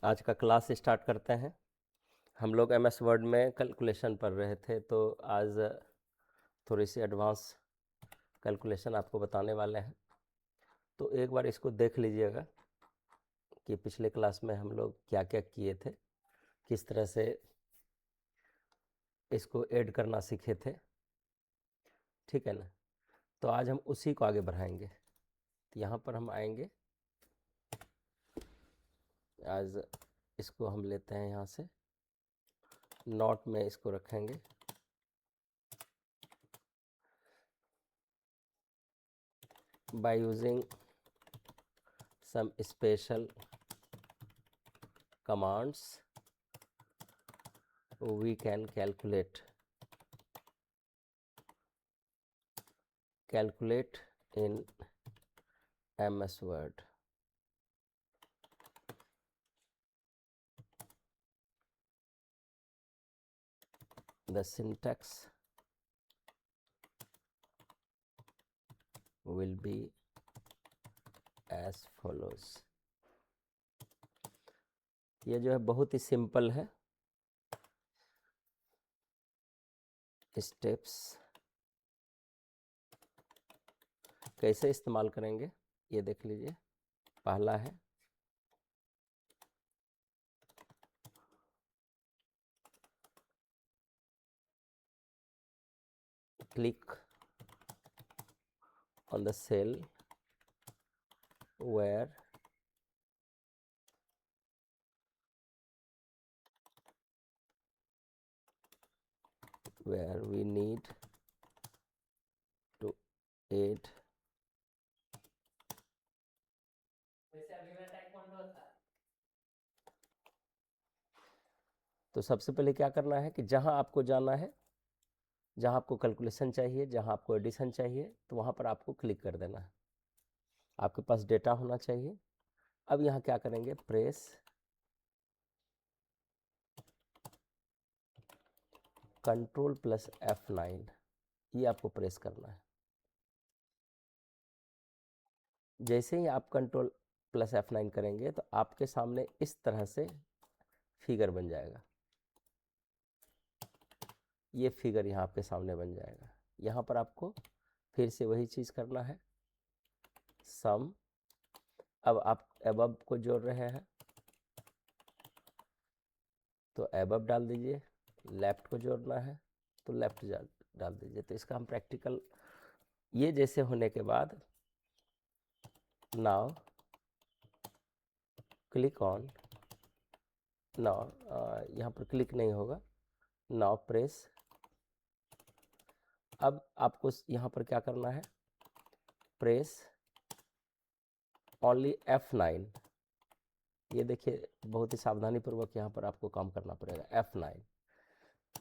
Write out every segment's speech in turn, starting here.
आज का class start करते हैं। हम लोग एमएस वर्ड में कैलकुलेशन पढ़ रहे थे, तो आज थोड़ी सी एडवांस कैलकुलेशन आपको बताने वाले हैं। तो एक बार इसको देख लीजिएगा कि पिछले क्लास में हम लोग क्या क्या किए थे, किस तरह से इसको ऐड करना सीखे थे। ठीक है ना? तो आज हम उसी को आगे बढ़ाएंगे। तो यहाँ पर हम आएंगे। आज इसको हम लेते हैं यहाँ से, नॉट में इसको रखेंगे। By using some special commands we can calculate in MS Word. The syntax will be as follows. ये जो है बहुत ही सिंपल है। स्टेप्स कैसे इस्तेमाल करेंगे ये देख लीजिए। पहला है click on the cell where we need to add तो सबसे पहले क्या करना है कि जहां आपको जाना है, जहां आपको कैलकुलेशन चाहिए, जहां आपको एडिशन चाहिए, तो वहां पर आपको क्लिक कर देना है। आपके पास डेटा होना चाहिए। अब यहाँ क्या करेंगे, प्रेस कंट्रोल प्लस F9, ये आपको प्रेस करना है। जैसे ही आप कंट्रोल प्लस F9 करेंगे तो आपके सामने इस तरह से फिगर बन जाएगा। ये फिगर यहाँ आपके सामने बन जाएगा। यहाँ पर आपको फिर से वही चीज़ करना है, सम। अब आप एबव को जोड़ रहे हैं तो एबव डाल दीजिए, लेफ्ट को जोड़ना है तो लेफ्ट डाल दीजिए। तो इसका हम प्रैक्टिकल, ये जैसे होने के बाद नाउ क्लिक ऑन, नाउ यहाँ पर क्लिक नहीं होगा, नाउ प्रेस। अब आपको यहाँ पर क्या करना है, प्रेस ओनली F9। ये देखिए बहुत ही सावधानी पूर्वक यहाँ पर आपको काम करना पड़ेगा। F9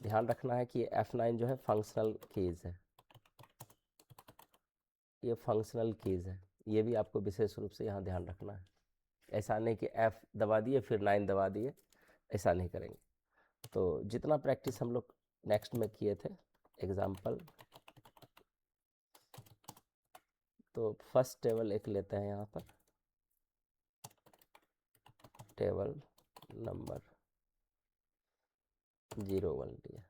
ध्यान रखना है कि F9 जो है फंक्शनल कीज है, ये फंक्शनल कीज है। ये भी आपको विशेष रूप से यहाँ ध्यान रखना है। ऐसा नहीं कि F दबा दिए फिर 9 दबा दिए, ऐसा नहीं करेंगे। तो जितना प्रैक्टिस हम लोग नेक्स्ट में किए थे, एग्जाम्पल, तो फर्स्ट टेबल एक लेते हैं यहाँ पर, टेबल नंबर 01 लिया।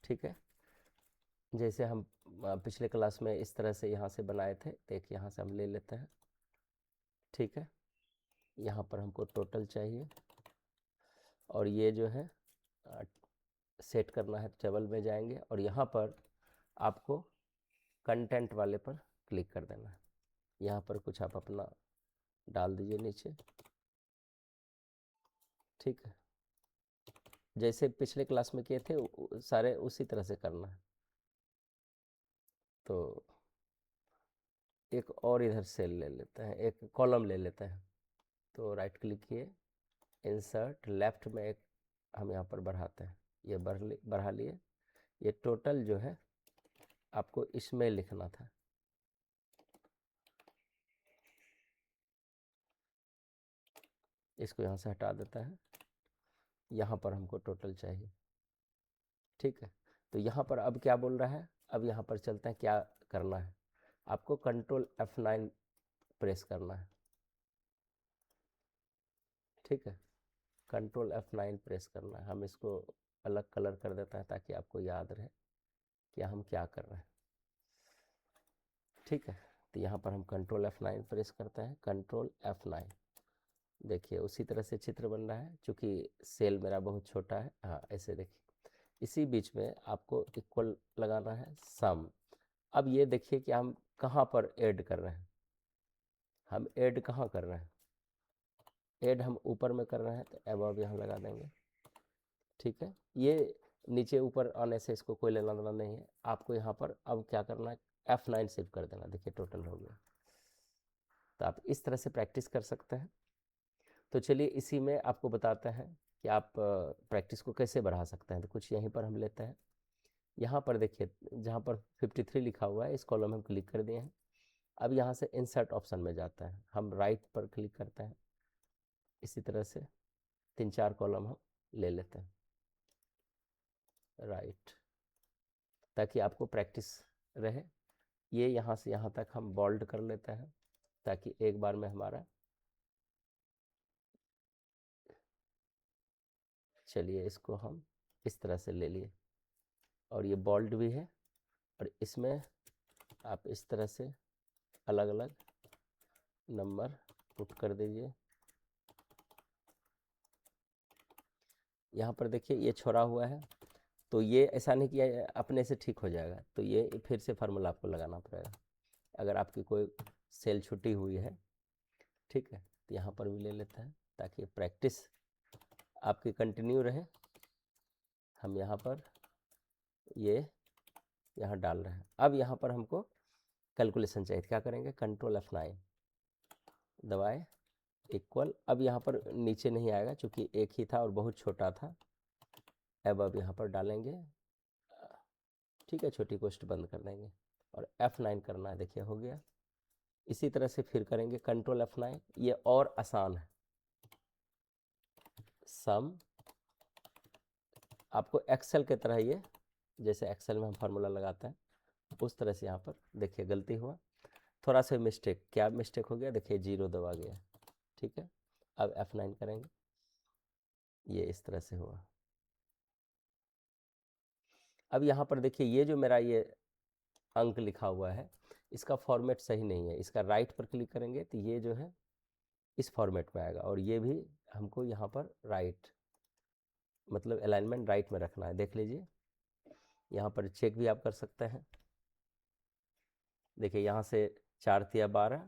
ठीक है, जैसे हम पिछले क्लास में इस तरह से यहाँ से बनाए थे, तो एक यहाँ से हम ले लेते हैं। ठीक है, यहाँ पर हमको टोटल चाहिए और ये जो है सेट करना है। टेबल में जाएंगे और यहाँ पर आपको कंटेंट वाले पर क्लिक कर देना है। यहाँ पर कुछ आप अपना डाल दीजिए नीचे। ठीक है, जैसे पिछले क्लास में किए थे सारे उसी तरह से करना है। तो एक और इधर सेल ले लेते हैं, एक कॉलम ले लेते हैं। तो राइट क्लिक किए, इंसर्ट, लेफ्ट में एक हम यहाँ पर बढ़ाते हैं, ये बढ़ा लिए। ये टोटल जो है आपको इसमें लिखना था। इसको यहाँ से हटा देता है, यहाँ पर हमको टोटल चाहिए। ठीक है, तो यहाँ पर अब क्या बोल रहा है, अब यहाँ पर चलते हैं क्या करना है। आपको कंट्रोल F9 प्रेस करना है। ठीक है, कंट्रोल F9 प्रेस करना है। हम इसको अलग कलर कर देते हैं ताकि आपको याद रहे कि हम क्या कर रहे हैं। ठीक है, तो यहाँ पर हम कंट्रोल F9 प्रेस करते हैं, कंट्रोल F9। देखिए उसी तरह से चित्र बन रहा है, चूँकि सेल मेरा बहुत छोटा है। हाँ, ऐसे देखिए, इसी बीच में आपको इक्वल लगाना है, सम। अब ये देखिए कि हम कहाँ पर ऐड कर रहे हैं, हम ऐड कहाँ कर रहे हैं, ऐड हम ऊपर में कर रहे हैं, तो अबव यहाँ लगा देंगे। ठीक है, ये नीचे ऊपर आने से इसको कोई लेना देना नहीं है। आपको यहाँ पर अब क्या करना है, F9 शिफ्ट कर देना। देखिए टोटल हो गया। तो आप इस तरह से प्रैक्टिस कर सकते हैं। तो चलिए इसी में आपको बताते हैं कि आप प्रैक्टिस को कैसे बढ़ा सकते हैं। तो कुछ यहीं पर हम लेते हैं। यहाँ पर देखिए जहाँ पर 53 लिखा हुआ है, इस कॉलम हम क्लिक कर दिए हैं। अब यहाँ से इंसर्ट ऑप्शन में जाते हैं, हम राइट पर क्लिक करते हैं। इसी तरह से 3-4 कॉलम हम ले लेते हैं राइट, ताकि आपको प्रैक्टिस रहे। ये यहाँ से यहाँ तक हम बोल्ड कर लेते हैं ताकि एक बार में हमारा, चलिए इसको हम इस तरह से ले लिए और ये बोल्ड भी है। और इसमें आप इस तरह से अलग अलग नंबर पुट कर दीजिए। यहाँ पर देखिए ये छोड़ा हुआ है, तो ये ऐसा नहीं कि अपने से ठीक हो जाएगा, तो ये फिर से फार्मूला आपको लगाना पड़ेगा अगर आपकी कोई सेल छुट्टी हुई है। ठीक है, तो यहाँ पर भी ले लेते हैं ताकि प्रैक्टिस आपकी कंटिन्यू रहे। हम यहाँ पर ये यहाँ डाल रहे हैं। अब यहाँ पर हमको कैलकुलेशन चाहिए, क्या करेंगे, कंट्रोल F9 दबाए, इक्वल। अब यहाँ पर नीचे नहीं आएगा क्योंकि एक ही था और बहुत छोटा था। अब यहाँ पर डालेंगे, ठीक है, छोटी कोष्ट बंद कर देंगे और F9 करना है। देखिए हो गया। इसी तरह से फिर करेंगे कंट्रोल F9, ये और आसान है। सम, आपको एक्सेल के तरह, ये जैसे एक्सेल में हम फार्मूला लगाते हैं उस तरह से यहाँ पर देखिए गलती हुआ, थोड़ा सा मिस्टेक। क्या मिस्टेक हो गया, देखिए 0 दबा गया। ठीक है, अब F9 करेंगे, ये इस तरह से हुआ। अब यहाँ पर देखिए ये जो मेरा ये अंक लिखा हुआ है, इसका फॉर्मेट सही नहीं है। इसका राइट पर क्लिक करेंगे तो ये जो है इस फॉर्मेट में आएगा, और ये भी हमको यहाँ पर राइट, मतलब अलाइनमेंट राइट में रखना है। देख लीजिए, यहाँ पर चेक भी आप कर सकते हैं। देखिए यहाँ से 4 तिया 12,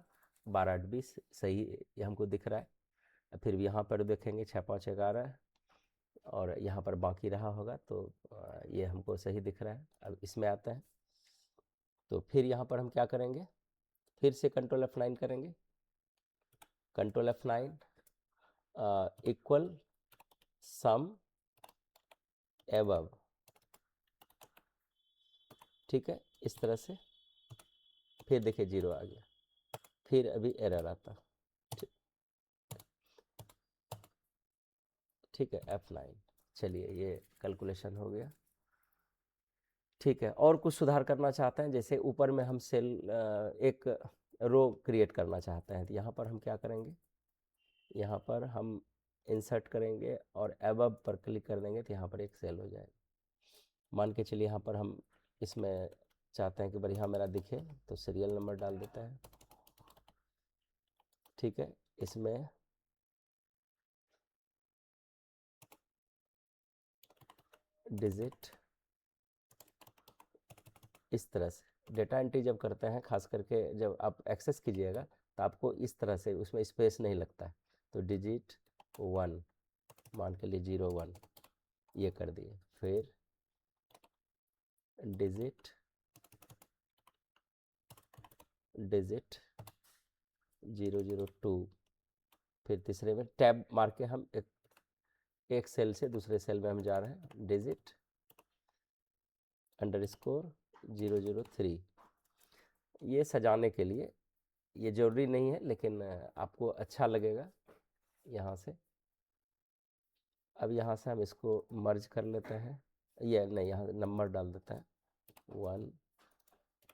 12 8 20 सही ये हमको दिख रहा है। फिर भी यहाँ पर देखेंगे 6 5 11, और यहाँ पर बाकी रहा होगा तो ये हमको सही दिख रहा है। अब इसमें आता है, तो फिर यहाँ पर हम क्या करेंगे, फिर से कंट्रोल F9 करेंगे, कंट्रोल F9 इक्वल सम एबव। ठीक है, इस तरह से। फिर देखिए 0 आ गया, फिर अभी एरर आता। ठीक है, F9। चलिए ये कैलकुलेशन हो गया। ठीक है, और कुछ सुधार करना चाहते हैं, जैसे ऊपर में हम सेल एक रो क्रिएट करना चाहते हैं, तो यहाँ पर हम क्या करेंगे, यहाँ पर हम इंसर्ट करेंगे और एबव पर क्लिक कर देंगे, तो यहाँ पर एक सेल हो जाएगा। मान के चलिए यहाँ पर हम इसमें चाहते हैं कि बढ़िया मेरा दिखे, तो सीरियल नंबर डाल देते हैं। ठीक है, इसमें डिजिट, इस तरह से डेटा एंट्री जब करते हैं, खास करके जब आप एक्सेस कीजिएगा, तो आपको इस तरह से उसमें स्पेस नहीं लगता है। तो डिजिट 1 मान के लिए 0 1 ये कर दिए, फिर डिजिट 0 0 2, फिर तीसरे में टैब मार के हम एक सेल से दूसरे सेल में हम जा रहे हैं, डिजिट अंडरस्कोर 0 0 3। ये सजाने के लिए, ये ज़रूरी नहीं है लेकिन आपको अच्छा लगेगा यहाँ से। अब यहाँ से हम इसको मर्ज कर लेते हैं, ये नहीं, यहाँ नंबर डाल देते हैं 1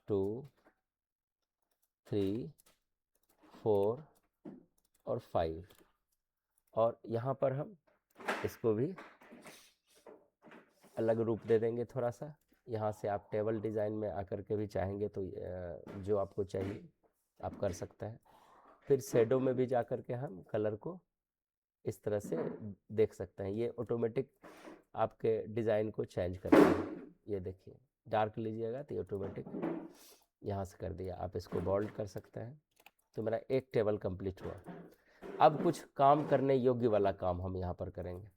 2 3 4 और 5। और यहाँ पर हम इसको भी अलग रूप दे देंगे थोड़ा सा। यहाँ से आप टेबल डिज़ाइन में आकर के भी चाहेंगे तो जो आपको चाहिए आप कर सकते हैं। फिर शेडो में भी जा कर के हम कलर को इस तरह से देख सकते हैं। ये ऑटोमेटिक आपके डिज़ाइन को चेंज करता है। ये देखिए डार्क लीजिएगा तो ऑटोमेटिक यहाँ से कर दिया। आप इसको बोल्ड कर सकते हैं। तो मेरा एक टेबल कंप्लीट हुआ। अब कुछ काम करने योग्य वाला काम हम यहाँ पर करेंगे।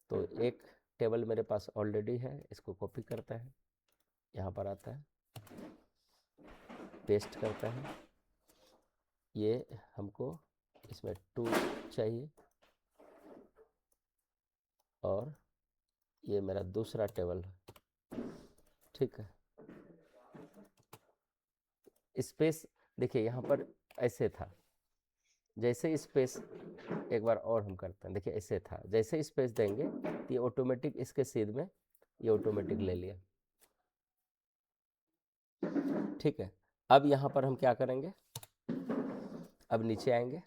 तो एक टेबल मेरे पास ऑलरेडी है, इसको कॉपी करता है, यहाँ पर आता है, पेस्ट करता है। ये हमको इसमें 2 चाहिए और ये मेरा दूसरा टेबल है, ठीक है। स्पेस देखिए यहाँ पर ऐसे था, जैसे स्पेस एक बार और हम करते हैं। देखिए ऐसे था, जैसे स्पेस देंगे तो ये ऑटोमेटिक इसके सीध में ये ऑटोमेटिक ले लिया, ठीक है। अब यहाँ पर हम क्या करेंगे, अब नीचे आएंगे।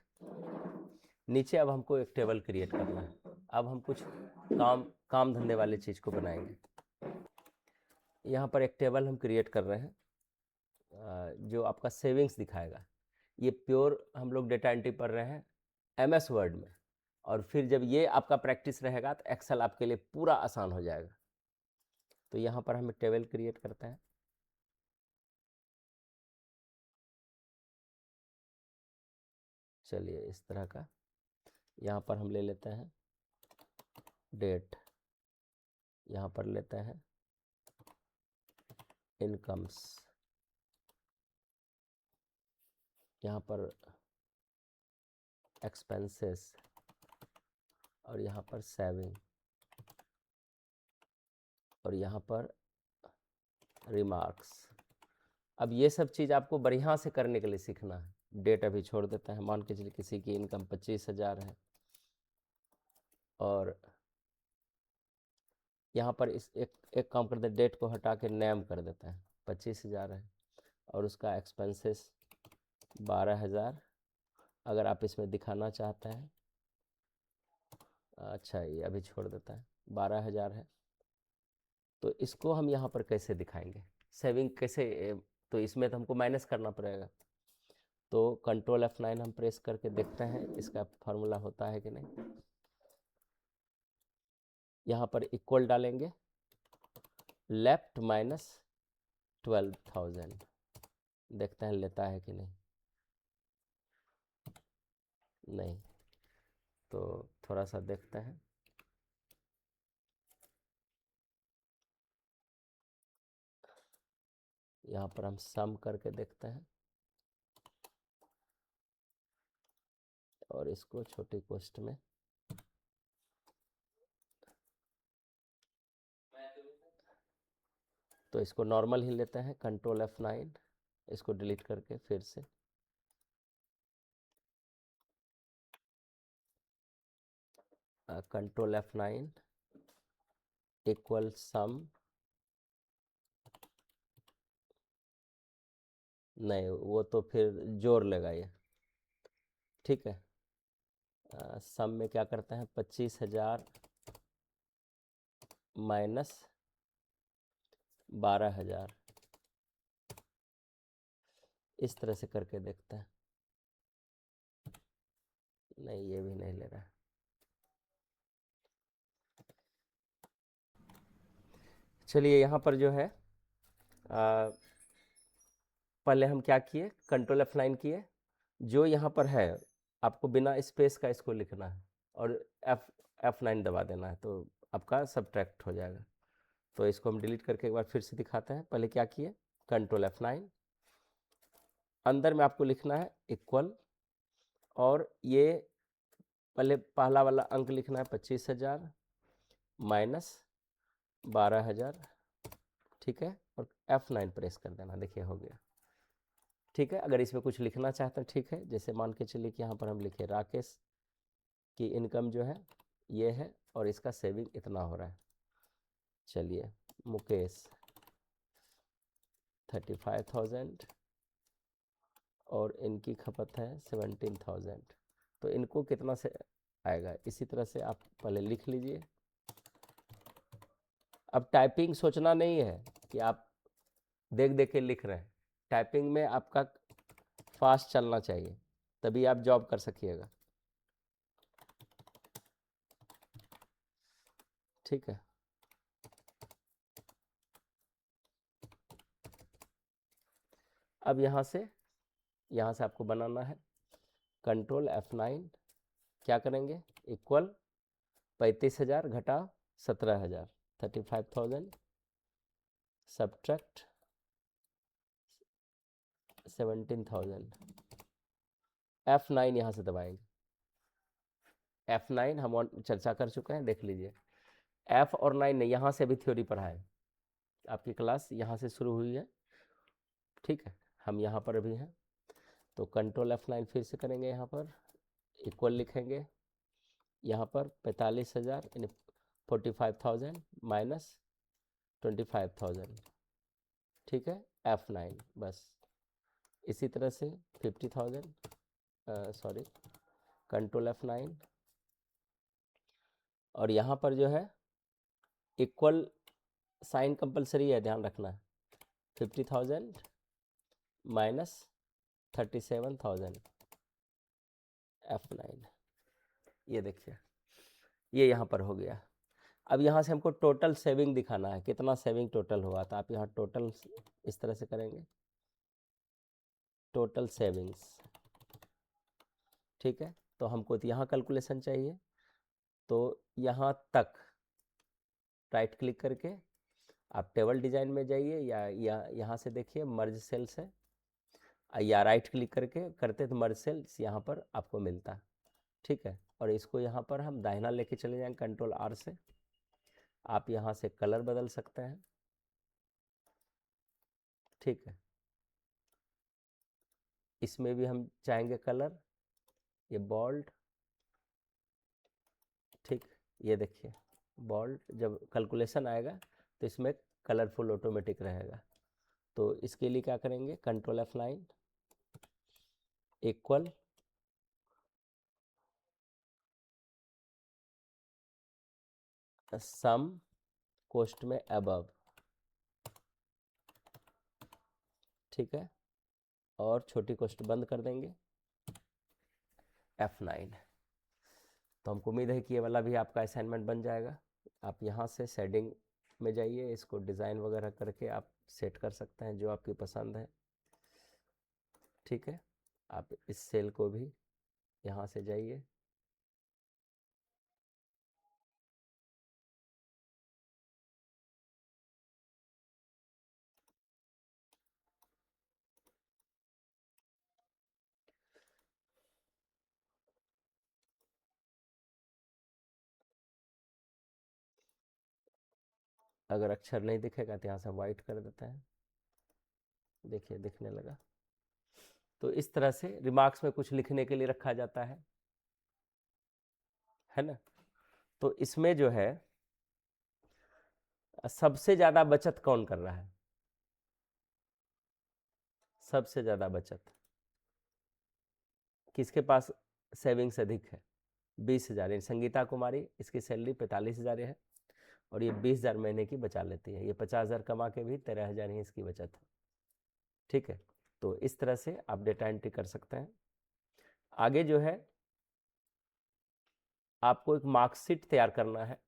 नीचे अब हमको एक टेबल क्रिएट करना है। अब हम कुछ काम धंधे वाली चीज़ को बनाएंगे। यहाँ पर एक टेबल हम क्रिएट कर रहे हैं जो आपका सेविंग्स दिखाएगा। ये प्योर हम लोग डेटा एंट्री पढ़ रहे हैं MS वर्ड में, और फिर जब ये आपका प्रैक्टिस रहेगा तो एक्सेल आपके लिए पूरा आसान हो जाएगा। तो यहाँ पर हम एक टेबल क्रिएट करते हैं। चलिए इस तरह का यहाँ पर हम ले लेते हैं डेट, यहाँ पर लेते हैं इनकम्स, यहाँ पर एक्सपेंसेस, और यहाँ पर सेविंग, और यहाँ पर रिमार्क्स। अब ये सब चीज़ आपको बढ़िया से करने के लिए सीखना है। डेट अभी छोड़ देता है। मान के चलिए किसी की इनकम 25,000 है और यहाँ पर इस एक काम करते हैं, डेट को हटा के नेम कर देता है, 25,000 है और उसका एक्सपेंसेस 12,000। अगर आप इसमें दिखाना चाहते हैं, अच्छा ये अभी छोड़ देता है, 12,000 है। तो इसको हम यहाँ पर कैसे दिखाएंगे, सेविंग कैसे, तो इसमें तो हमको माइनस करना पड़ेगा। तो कंट्रोल F9 हम प्रेस करके देखते हैं इसका फार्मूला होता है कि नहीं। यहाँ पर इक्वल डालेंगे, लेफ्ट -12,000, देखते हैं लेता है कि नहीं। नहीं, तो थोड़ा सा देखते हैं। यहाँ पर हम सम करके देखते हैं और इसको छोटी कोष्ट में, तो इसको नॉर्मल ही लेते हैं, कंट्रोल F9, इसको डिलीट करके फिर से कंट्रोल F9 इक्वल सम, नहीं वो तो फिर जोड़ लेगा ये, ठीक है। सम में क्या करते हैं, 25,000 माइनस 12,000, इस तरह से करके देखते हैं। नहीं ये भी नहीं ले रहा है। चलिए यहाँ पर जो है पहले हम क्या किए, कंट्रोल F9 किए, जो यहाँ पर है आपको बिना स्पेस का इसको लिखना है और F9 दबा देना है, तो आपका सब्ट्रैक्ट हो जाएगा। तो इसको हम डिलीट करके एक बार फिर से दिखाते हैं। पहले क्या किए, कंट्रोल F9, अंदर में आपको लिखना है इक्वल, और ये पहले पहला वाला अंक लिखना है 25,000 माइनस 12,000, ठीक है, और F9 प्रेस कर देना। देखिए हो गया, ठीक है। अगर इसमें कुछ लिखना चाहते हैं, ठीक है, जैसे मान के चलिए कि यहाँ पर हम लिखे राकेश की इनकम जो है ये है और इसका सेविंग इतना हो रहा है। चलिए मुकेश 35,000 और इनकी खपत है 17,000, तो इनको कितना से आएगा। इसी तरह से आप पहले लिख लीजिए। अब टाइपिंग सोचना नहीं है कि आप देख देख के लिख रहे हैं, टाइपिंग में आपका फास्ट चलना चाहिए, तभी आप जॉब कर सकिएगा। ठीक है, अब यहाँ से आपको बनाना है कंट्रोल F9, क्या करेंगे, इक्वल 35,000 घटा 17,000, 35,000 सब्ट्रैक्ट 17,000, F9 यहाँ से दबाएंगे। F9 हम चर्चा कर चुके हैं, देख लीजिए। F और 9 ने यहाँ से भी थ्योरी पढ़ा है, आपकी क्लास यहाँ से शुरू हुई है। ठीक है, हम यहाँ पर अभी हैं, तो कंट्रोल F9 फिर से करेंगे, यहाँ पर इक्वल लिखेंगे, यहाँ पर 45,000 यानी 45,000 माइनस 25,000। ठीक है, F9 बस। इसी तरह से 50,000, सॉरी, कंट्रोल F9, और यहाँ पर जो है इक्वल साइन कंपलसरी है, ध्यान रखना है। 50,000 माइनस 37,000, F9, ये देखिए, ये यहाँ पर हो गया। अब यहाँ से हमको टोटल सेविंग दिखाना है, कितना सेविंग टोटल हुआ, तो आप यहाँ टोटल इस तरह से करेंगे, टोटल सेविंग्स। ठीक है, तो हमको तो यहाँ कैलकुलेशन चाहिए, तो यहाँ तक राइट क्लिक करके आप टेबल डिजाइन में जाइए, या यहाँ से देखिए मर्ज सेल्स है, या राइट क्लिक करके करते तो मर्ज सेल्स यहाँ पर आपको मिलता है। ठीक है, और इसको यहाँ पर हम दाहिना लेके चले जाएंगे कंट्रोल R से। आप यहाँ से कलर बदल सकते हैं। ठीक है, इसमें भी हम चाहेंगे कलर, ये बोल्ड। ठीक, ये देखिए बोल्ड, जब कैलकुलेशन आएगा तो इसमें कलरफुल ऑटोमेटिक रहेगा। तो इसके लिए क्या करेंगे, control F9 equal sum cost में अबव। ठीक है, और छोटी कोस्ट बंद कर देंगे, F9। तो हमको उम्मीद है कि ये वाला भी आपका असाइनमेंट बन जाएगा। आप यहाँ से शेडिंग में जाइए, इसको डिज़ाइन वगैरह करके आप सेट कर सकते हैं जो आपकी पसंद है। ठीक है, आप इस सेल को भी यहाँ से जाइए, अगर अक्षर नहीं दिखेगा तो यहाँ से वाइट कर देते हैं, देखिए दिखने लगा। तो इस तरह से रिमार्क्स में कुछ लिखने के लिए रखा जाता है ना। तो इसमें जो है सबसे ज़्यादा बचत कौन कर रहा है, सबसे ज़्यादा बचत किसके पास सेविंग्स अधिक है, 20,000, संगीता कुमारी, इसकी सैलरी 45,000 है, और ये 20,000 महीने की बचा लेती है, ये 50,000 कमा के भी 13,000 ही इसकी बचत है। ठीक है, तो इस तरह से आप डेटा एंट्री कर सकते हैं। आगे जो है आपको एक मार्कशीट तैयार करना है।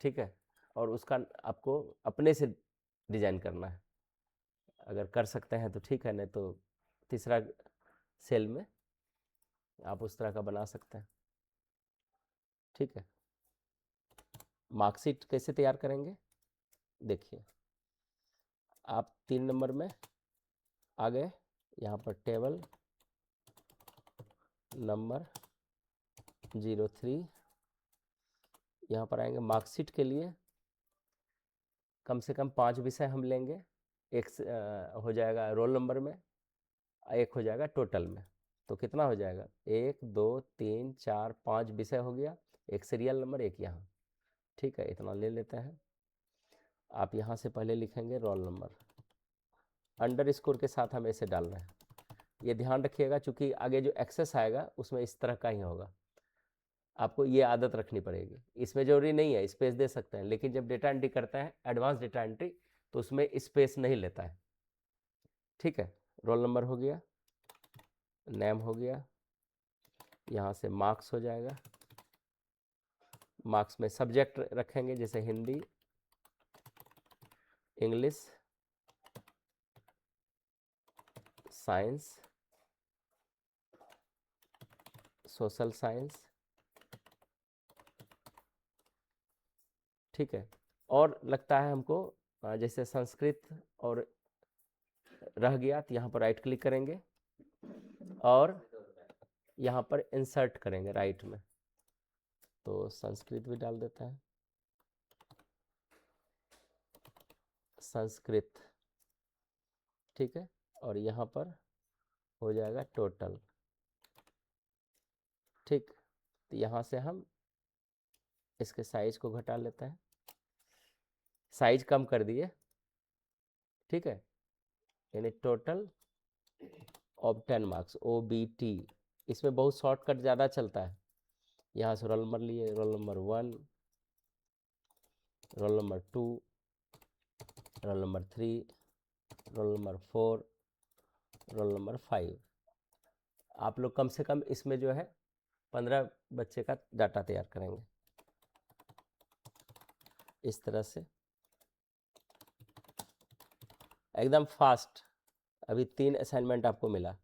ठीक है, और उसका आपको अपने से डिजाइन करना है, अगर कर सकते हैं तो ठीक है, नहीं तो तीसरा सेल में आप उस तरह का बना सकते हैं। ठीक है, मार्कशीट कैसे तैयार करेंगे, देखिए आप 3 नंबर में आ गए, यहाँ पर टेबल नंबर 03, यहाँ पर आएंगे। मार्कशीट के लिए कम से कम 5 विषय हम लेंगे, एक हो जाएगा रोल नंबर में, एक हो जाएगा टोटल में। तो कितना हो जाएगा, 1 2 3 4 5 विषय हो गया, एक सीरियल नंबर, एक यहाँ। ठीक है, इतना ले लेते हैं। आप यहाँ से पहले लिखेंगे रोल नंबर, अंडर स्कोर के साथ हम ऐसे डाल रहे हैं, ये ध्यान रखिएगा, चूंकि आगे जो एक्सेस आएगा उसमें इस तरह का ही होगा, आपको ये आदत रखनी पड़ेगी। इसमें जरूरी नहीं है, स्पेस दे सकते हैं, लेकिन जब डेटा एंट्री करता है एडवांस डेटा एंट्री तो उसमें स्पेस नहीं लेता है। ठीक है, रोल नंबर हो गया, नेम हो गया, यहाँ से मार्क्स हो जाएगा। मार्क्स में सब्जेक्ट रखेंगे जैसे Hindi, English, science, social science. ठीक है, और लगता है हमको जैसे संस्कृत और रह गया तो यहाँ पर राइट क्लिक करेंगे और यहाँ पर इंसर्ट करेंगे राइट में, तो संस्कृत भी डाल देता है, संस्कृत। ठीक है, और यहाँ पर हो जाएगा टोटल। ठीक, तो यहाँ से हम इसके साइज को घटा लेते हैं, साइज कम कर दिए। ठीक है, यानी टोटल ऑफ 10 मार्क्स, OBT। इसमें बहुत शॉर्टकट ज़्यादा चलता है। यहाँ से रोल नंबर लिए, roll number 1, roll number 2, roll number 3, roll number 4, roll number 5। आप लोग कम से कम इसमें जो है 15 बच्चे का डाटा तैयार करेंगे इस तरह से, एकदम फास्ट। अभी 3 असाइनमेंट आपको मिला।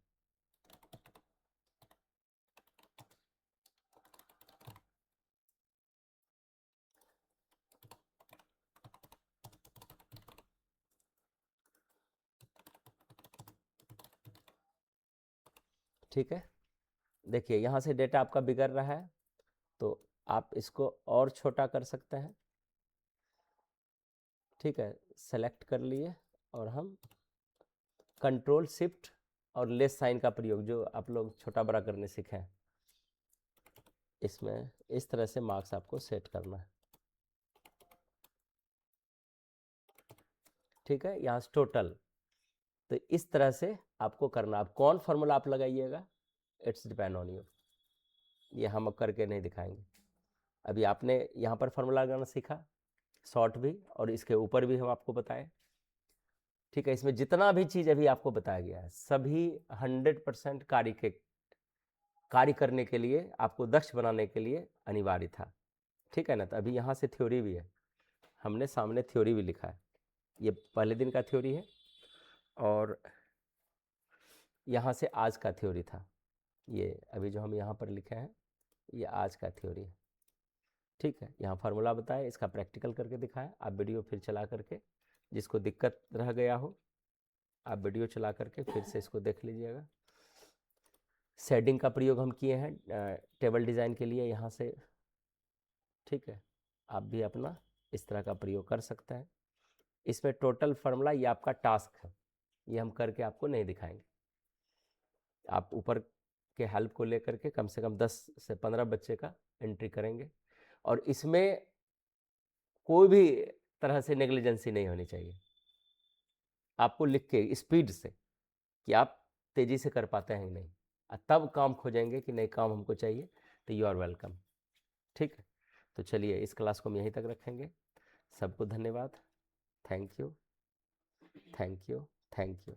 ठीक है, देखिए यहाँ से डेटा आपका बिगड़ रहा है, तो आप इसको और छोटा कर सकते हैं। ठीक है, सेलेक्ट कर लिए और हम कंट्रोल शिफ्ट और लेस साइन का प्रयोग, जो आप लोग छोटा बड़ा करने सीखे हैं, इसमें इस तरह से मार्क्स आपको सेट करना है। ठीक है, यहाँ से टोटल, तो इस तरह से आपको करना। अब कौन फार्मूला आप लगाइएगा, इट्स डिपेंड ऑन यू, ये हम अब करके नहीं दिखाएंगे। अभी आपने यहाँ पर फार्मूला लगाना सीखा, शॉर्ट भी, और इसके ऊपर भी हम आपको बताएं। ठीक है, इसमें जितना भी चीज़ अभी आपको बताया गया है सभी 100% कार्य करने के लिए, आपको दक्ष बनाने के लिए अनिवार्य था। ठीक है ना, तो अभी यहाँ से थ्योरी भी है, हमने सामने थ्योरी भी लिखा है, ये पहले दिन का थ्योरी है और यहाँ से आज का थ्योरी था। ये अभी जो हम यहाँ पर लिखे हैं ये आज का थ्योरी है। ठीक है, यहाँ फार्मूला बताया, इसका प्रैक्टिकल करके दिखाया। आप वीडियो फिर चला करके, जिसको दिक्कत रह गया हो आप वीडियो चला करके फिर से इसको देख लीजिएगा। शेडिंग का प्रयोग हम किए हैं टेबल डिज़ाइन के लिए यहाँ से। ठीक है, आप भी अपना इस तरह का प्रयोग कर सकते हैं। इसमें टोटल फार्मूला ये आपका टास्क है, ये हम करके आपको नहीं दिखाएंगे। आप ऊपर के हेल्प को लेकर के कम से कम 10 से 15 बच्चे का एंट्री करेंगे, और इसमें कोई भी तरह से नेग्लिजेंसी नहीं होनी चाहिए। आपको लिख के स्पीड से कि आप तेज़ी से कर पाते हैं नहीं, तब काम खोजेंगे कि नहीं काम हमको चाहिए, तो यू आर वेलकम। ठीक है, तो चलिए इस क्लास को हम यहीं तक रखेंगे। सबको धन्यवाद, thank you, thank you, thank you.